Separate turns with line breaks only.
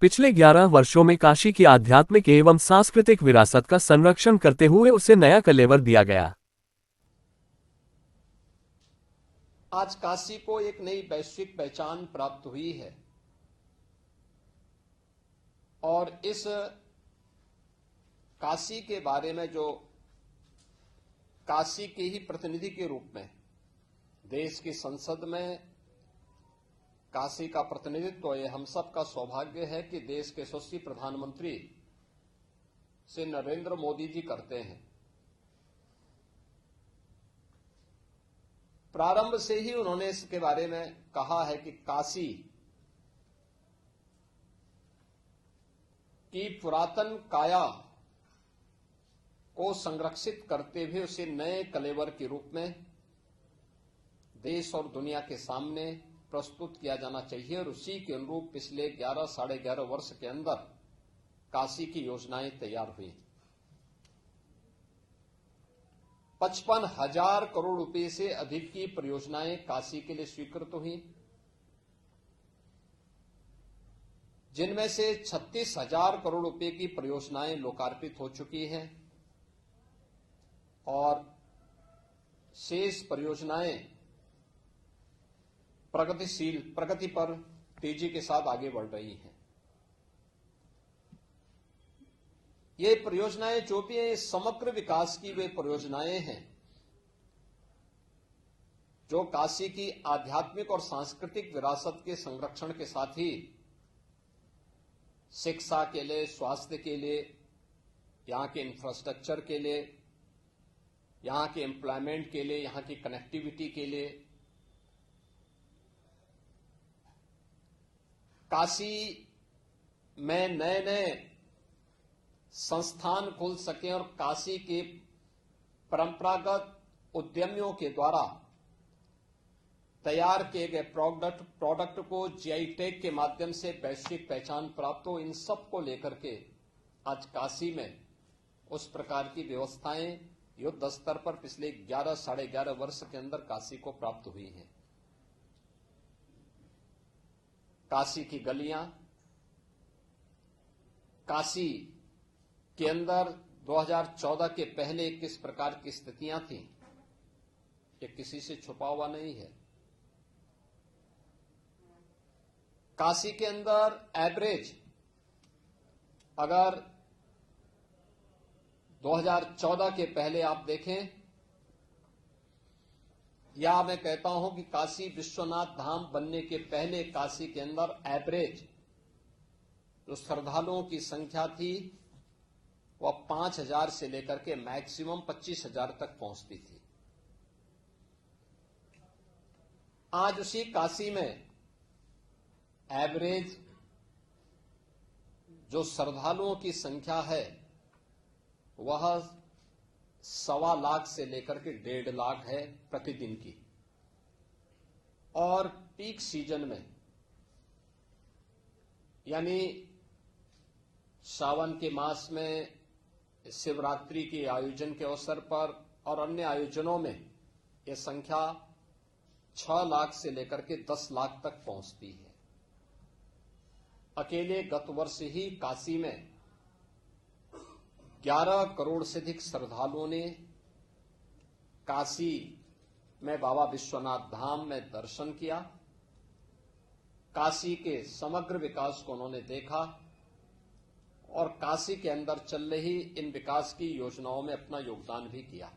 पिछले 11 वर्षों में काशी की आध्यात्मिक एवं सांस्कृतिक विरासत का संरक्षण करते हुए उसे नया कलेवर दिया गया।
आज काशी को एक नई वैश्विक पहचान प्राप्त हुई है और इस काशी के बारे में जो काशी के ही प्रतिनिधि के रूप में देश की संसद में काशी का प्रतिनिधित्व ये हम सब का सौभाग्य है कि देश के यशस्वी प्रधानमंत्री श्री नरेंद्र मोदी जी करते हैं। प्रारंभ से ही उन्होंने इसके बारे में कहा है कि काशी की पुरातन काया को संरक्षित करते हुए उसे नए कलेवर के रूप में देश और दुनिया के सामने प्रस्तुत किया जाना चाहिए और उसी के अनुरूप पिछले 11 साढ़े 11 वर्ष के अंदर काशी की योजनाएं तैयार हुई। 55,000 करोड़ रुपए से अधिक की परियोजनाएं काशी के लिए स्वीकृत हुई, जिनमें से 36,000 करोड़ रुपए की परियोजनाएं लोकार्पित हो चुकी हैं और शेष परियोजनाएं प्रगति पर तेजी के साथ आगे बढ़ रही हैं। ये परियोजनाएं जो भी हैं समग्र विकास की वे परियोजनाएं हैं जो काशी की आध्यात्मिक और सांस्कृतिक विरासत के संरक्षण के साथ ही शिक्षा के लिए, स्वास्थ्य के लिए, यहां के इंफ्रास्ट्रक्चर के लिए, यहां के एम्प्लॉयमेंट के लिए, यहां की कनेक्टिविटी के लिए, काशी में नए नए संस्थान खुल सके और काशी के परंपरागत उद्यमियों के द्वारा तैयार किए गए प्रोडक्ट को जीआई टैग के माध्यम से वैश्विक पहचान प्राप्त हो, इन सब को लेकर के आज काशी में उस प्रकार की व्यवस्थाएं युद्ध स्तर पर पिछले 11 साढ़े 11 वर्ष के अंदर काशी को प्राप्त हुई हैं। काशी की गलियां, काशी के अंदर 2014 के पहले किस प्रकार की स्थितियां थी, ये किसी से छुपा हुआ नहीं है। काशी के अंदर एवरेज अगर 2014 के पहले आप देखें, या मैं कहता हूं कि काशी विश्वनाथ धाम बनने के पहले काशी के अंदर एवरेज जो श्रद्धालुओं की संख्या थी वह 5,000 से लेकर के मैक्सिमम 25,000 तक पहुंचती थी। आज उसी काशी में एवरेज जो श्रद्धालुओं की संख्या है वह 1.25 लाख से लेकर के 1.5 लाख है प्रतिदिन की, और पीक सीजन में यानी सावन के मास में, शिवरात्रि के आयोजन के अवसर पर और अन्य आयोजनों में यह संख्या 6 लाख से लेकर के 10 लाख तक पहुंचती है। अकेले गत वर्ष ही काशी में 11 करोड़ से अधिक श्रद्धालुओं ने काशी में बाबा विश्वनाथ धाम में दर्शन किया। काशी के समग्र विकास को उन्होंने देखा और काशी के अंदर चल रही इन विकास की योजनाओं में अपना योगदान भी किया।